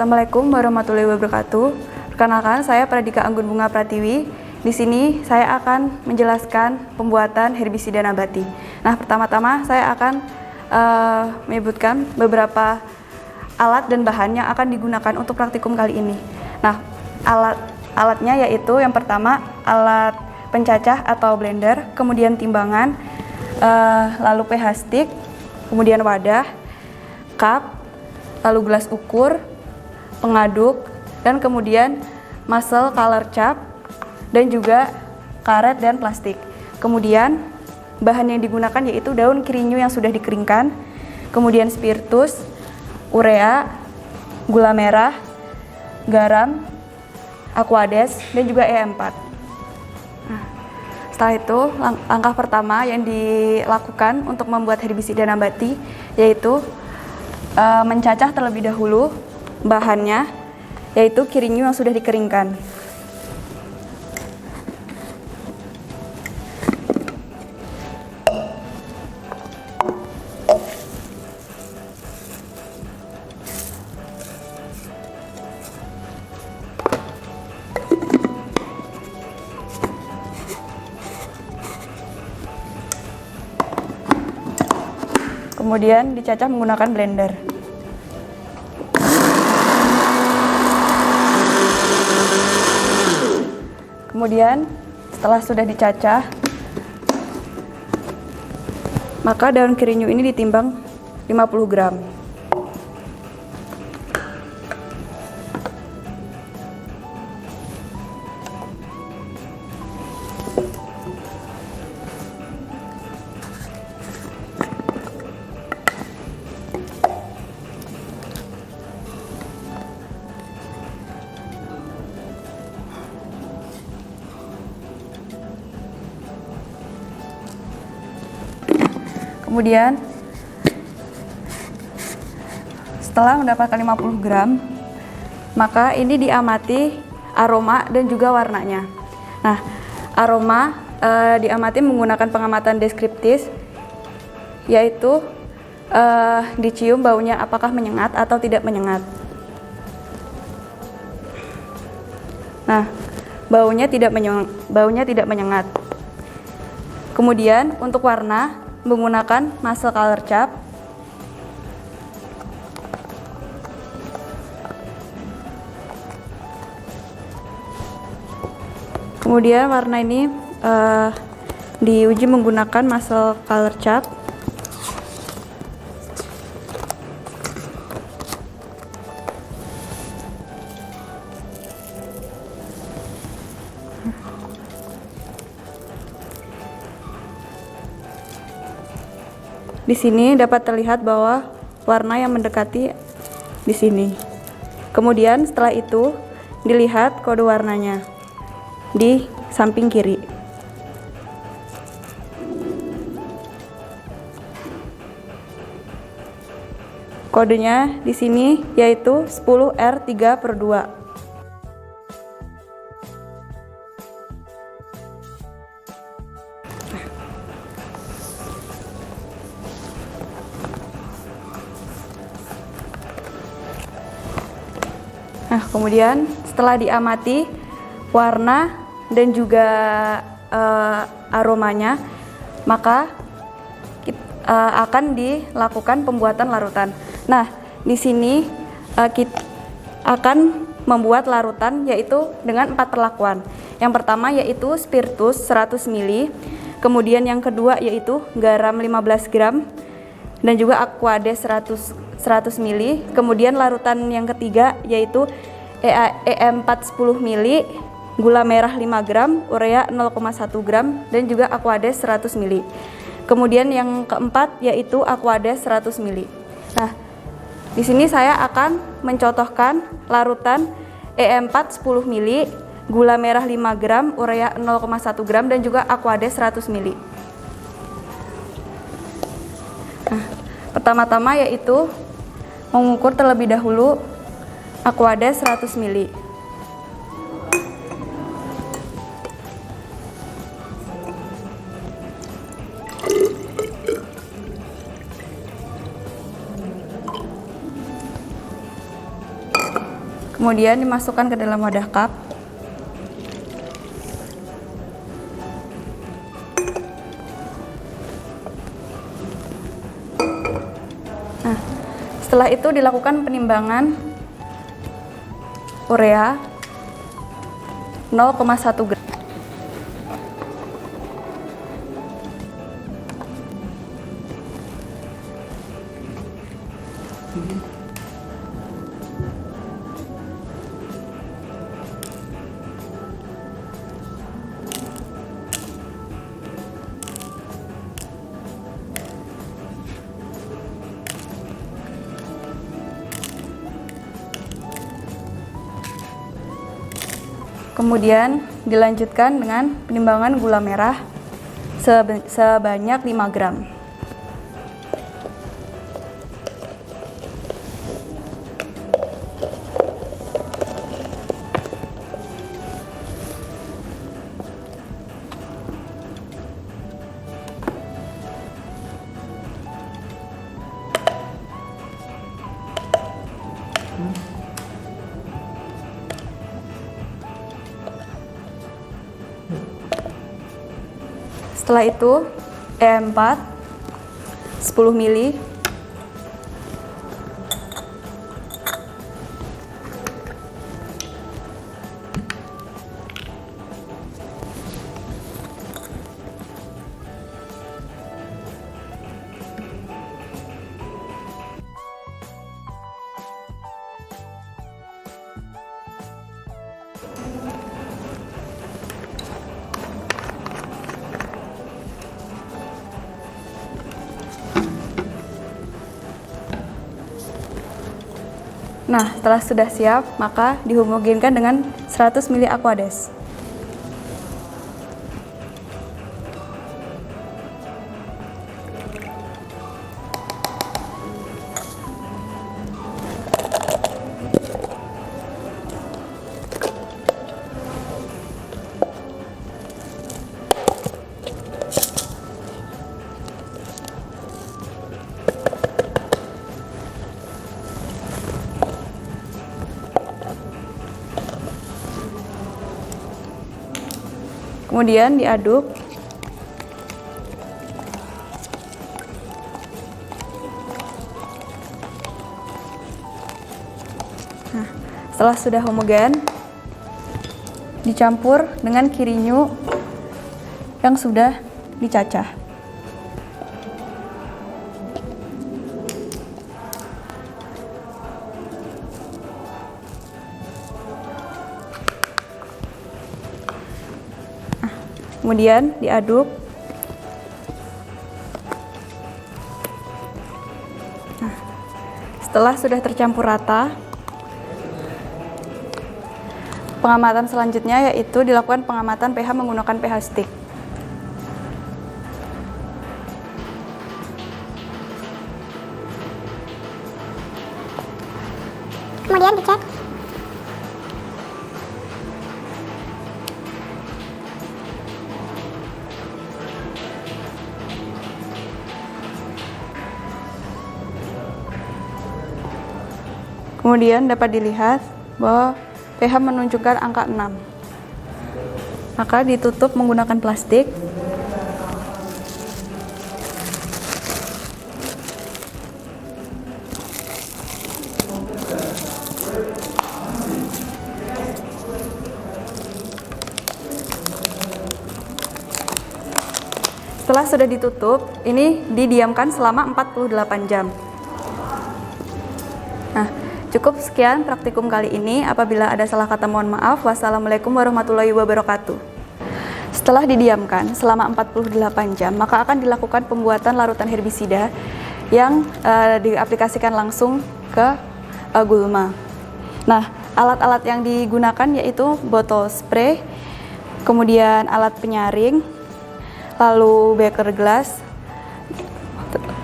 Assalamualaikum warahmatullahi wabarakatuh. Perkenalkan, saya Pradika Anggun Bunga Pratiwi. Di sini saya akan menjelaskan pembuatan herbisida nabati. Nah, pertama-tama saya akan menyebutkan beberapa alat dan bahan yang akan digunakan untuk praktikum kali ini. Nah, alatnya yaitu yang pertama alat pencacah atau blender, kemudian timbangan, lalu pH stick, kemudian wadah, cup, lalu gelas ukur, pengaduk, dan kemudian muscle color cap, dan juga karet dan plastik. Kemudian bahan yang digunakan yaitu daun kirinyu yang sudah dikeringkan, kemudian spiritus, urea, gula merah, garam, aquades, dan juga E4. Nah, setelah itu langkah pertama yang dilakukan untuk membuat herbisida nabati yaitu mencacah terlebih dahulu bahannya, yaitu kirinyu yang sudah dikeringkan. Kemudian dicacah menggunakan blender. Kemudian setelah sudah dicacah, maka daun kirinyu ini ditimbang 50 gram. Kemudian setelah mendapatkan 50 gram, maka ini diamati aroma dan juga warnanya. Nah, aroma diamati menggunakan pengamatan deskriptif, yaitu dicium baunya apakah menyengat atau tidak menyengat. Nah, baunya tidak menyengat. Kemudian untuk warna menggunakan muscle color cap, kemudian warna ini diuji menggunakan muscle color cap. Di sini dapat terlihat bahwa warna yang mendekati di sini. Kemudian setelah itu dilihat kode warnanya di samping kiri. Kodenya di sini yaitu 10R3/2. Nah, kemudian setelah diamati warna dan juga aromanya, maka akan dilakukan pembuatan larutan. Nah, di sini kita akan membuat larutan yaitu dengan 4 perlakuan. Yang pertama yaitu spiritus 100 ml, kemudian yang kedua yaitu garam 15 gram, dan juga aquades 100 ml. Kemudian larutan yang ketiga yaitu E4 10 ml, gula merah 5 gram, urea 0,1 gram, dan juga aquades 100 ml. Kemudian yang keempat yaitu aquades 100 ml. Nah, di sini saya akan mencontohkan larutan E4 10 ml, gula merah 5 gram, urea 0,1 gram, dan juga aquades 100 ml. Nah, pertama-tama yaitu mengukur terlebih dahulu aquades 100 ml. Kemudian dimasukkan ke dalam wadah cup. Nah, setelah itu dilakukan penimbangan urea 0,1 gram. Kemudian dilanjutkan dengan penimbangan gula merah sebanyak 5 gram. Setelah itu E4 10 ml, Nah, setelah sudah siap, maka dihomogenkan dengan 100 ml Aquades. Kemudian diaduk. Nah, setelah sudah homogen, dicampur dengan kirinyu yang sudah dicacah. Kemudian diaduk. Nah, setelah sudah tercampur rata, pengamatan selanjutnya yaitu dilakukan pengamatan pH menggunakan pH stick. Kemudian dicek Kemudian dapat dilihat bahwa pH menunjukkan angka 6. Maka ditutup menggunakan plastik. Setelah sudah ditutup, ini didiamkan selama 48 jam. Nah, cukup sekian praktikum kali ini. Apabila ada salah kata mohon maaf. Wassalamualaikum warahmatullahi wabarakatuh. Setelah didiamkan selama 48 jam, maka akan dilakukan pembuatan larutan herbisida yang diaplikasikan langsung ke gulma. Nah, alat-alat yang digunakan yaitu botol spray, kemudian alat penyaring, lalu beker gelas,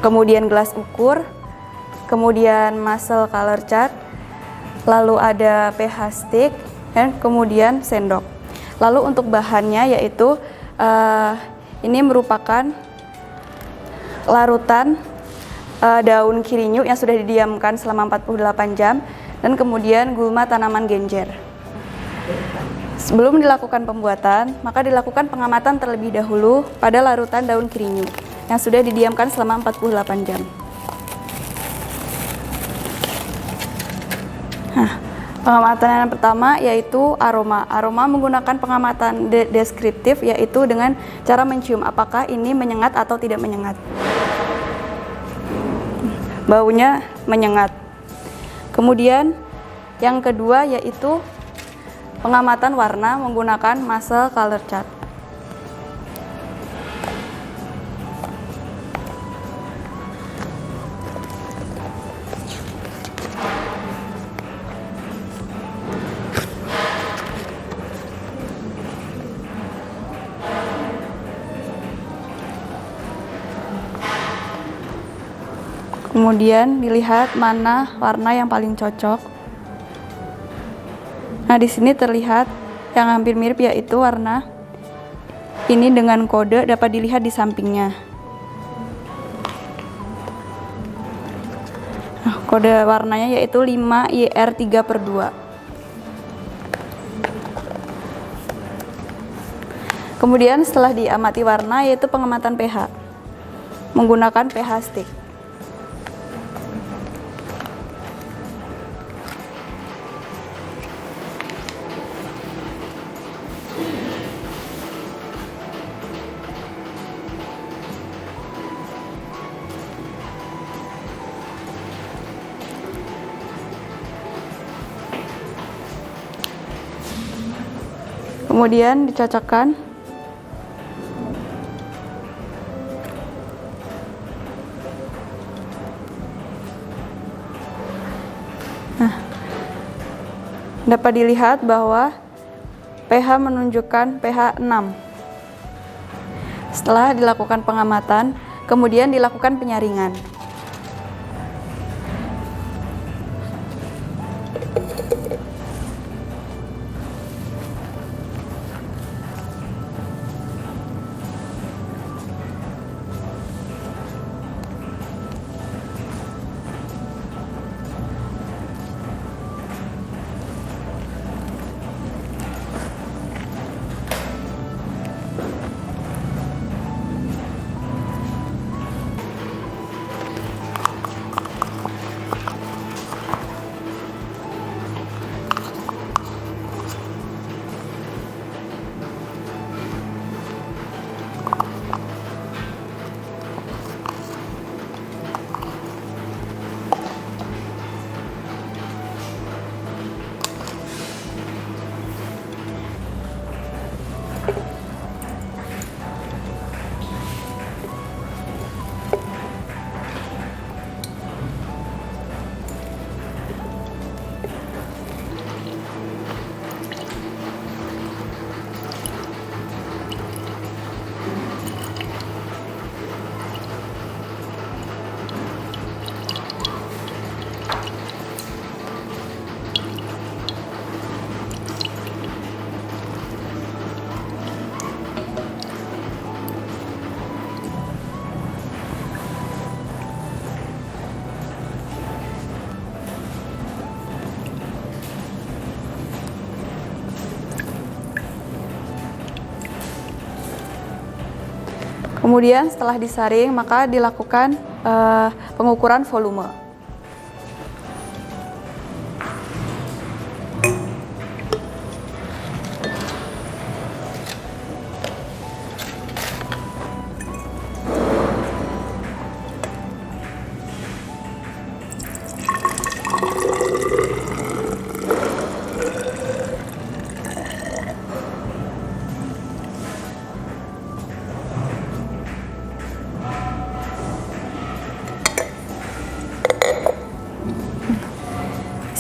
kemudian gelas ukur, kemudian muscle color chart, lalu ada pH stick, dan kemudian sendok. Lalu untuk bahannya yaitu ini merupakan larutan daun kirinyu yang sudah didiamkan selama 48 jam dan kemudian gulma tanaman genjer. Sebelum dilakukan pembuatan, maka dilakukan pengamatan terlebih dahulu pada larutan daun kirinyu yang sudah didiamkan selama 48 jam. Pengamatan yang pertama yaitu aroma. Aroma menggunakan pengamatan deskriptif, yaitu dengan cara mencium apakah ini menyengat atau tidak menyengat. Baunya menyengat. Kemudian yang kedua yaitu pengamatan warna menggunakan muscle color chart. Kemudian dilihat mana warna yang paling cocok. Nah, di sini terlihat yang hampir mirip, yaitu warna ini dengan kode dapat dilihat di sampingnya. Nah, kode warnanya yaitu 5IR3/2. Kemudian setelah diamati warna, yaitu pengamatan pH menggunakan pH stick. Kemudian dicocokkan. Nah, dapat dilihat bahwa pH menunjukkan pH 6. Setelah dilakukan pengamatan, kemudian dilakukan penyaringan. Kemudian setelah disaring, maka dilakukan pengukuran volume.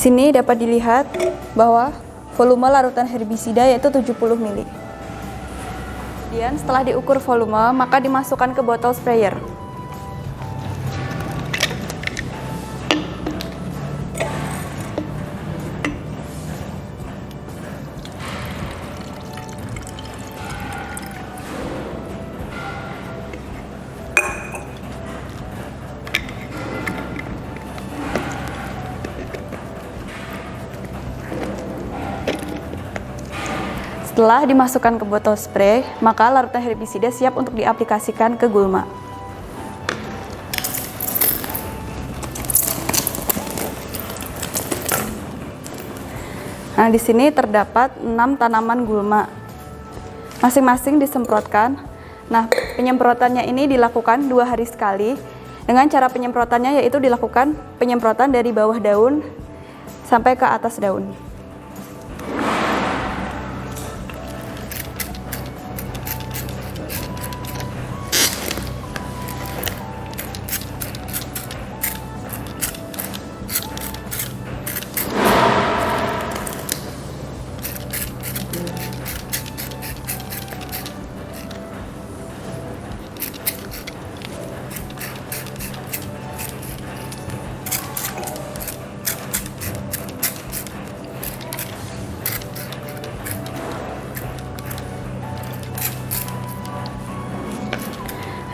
Sini dapat dilihat bahwa volume larutan herbisida yaitu 70 ml. Kemudian setelah diukur volume, maka dimasukkan ke botol sprayer. Setelah dimasukkan ke botol spray, maka larutan herbisida siap untuk diaplikasikan ke gulma. Nah, di sini terdapat 6 tanaman gulma. Masing-masing disemprotkan. Nah, penyemprotannya ini dilakukan 2 hari sekali. Dengan cara penyemprotannya yaitu dilakukan penyemprotan dari bawah daun sampai ke atas daun.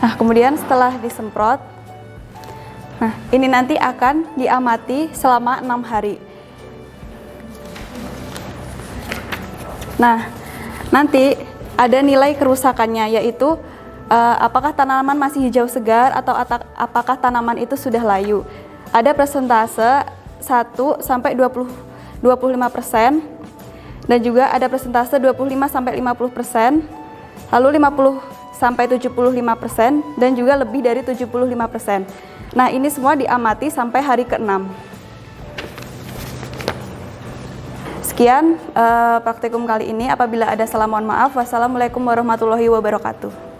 Nah, kemudian setelah disemprot, nah ini nanti akan diamati selama 6 hari. Nah, nanti ada nilai kerusakannya, yaitu apakah tanaman masih hijau segar atau apakah tanaman itu sudah layu. Ada persentase 1 sampai 25% dan juga ada persentase 25 sampai 50%, lalu 50 sampai 75% dan juga lebih dari 75%. Nah, ini semua diamati sampai hari ke-6. Sekian praktikum kali ini. Apabila ada salah mohon maaf. Wassalamualaikum warahmatullahi wabarakatuh.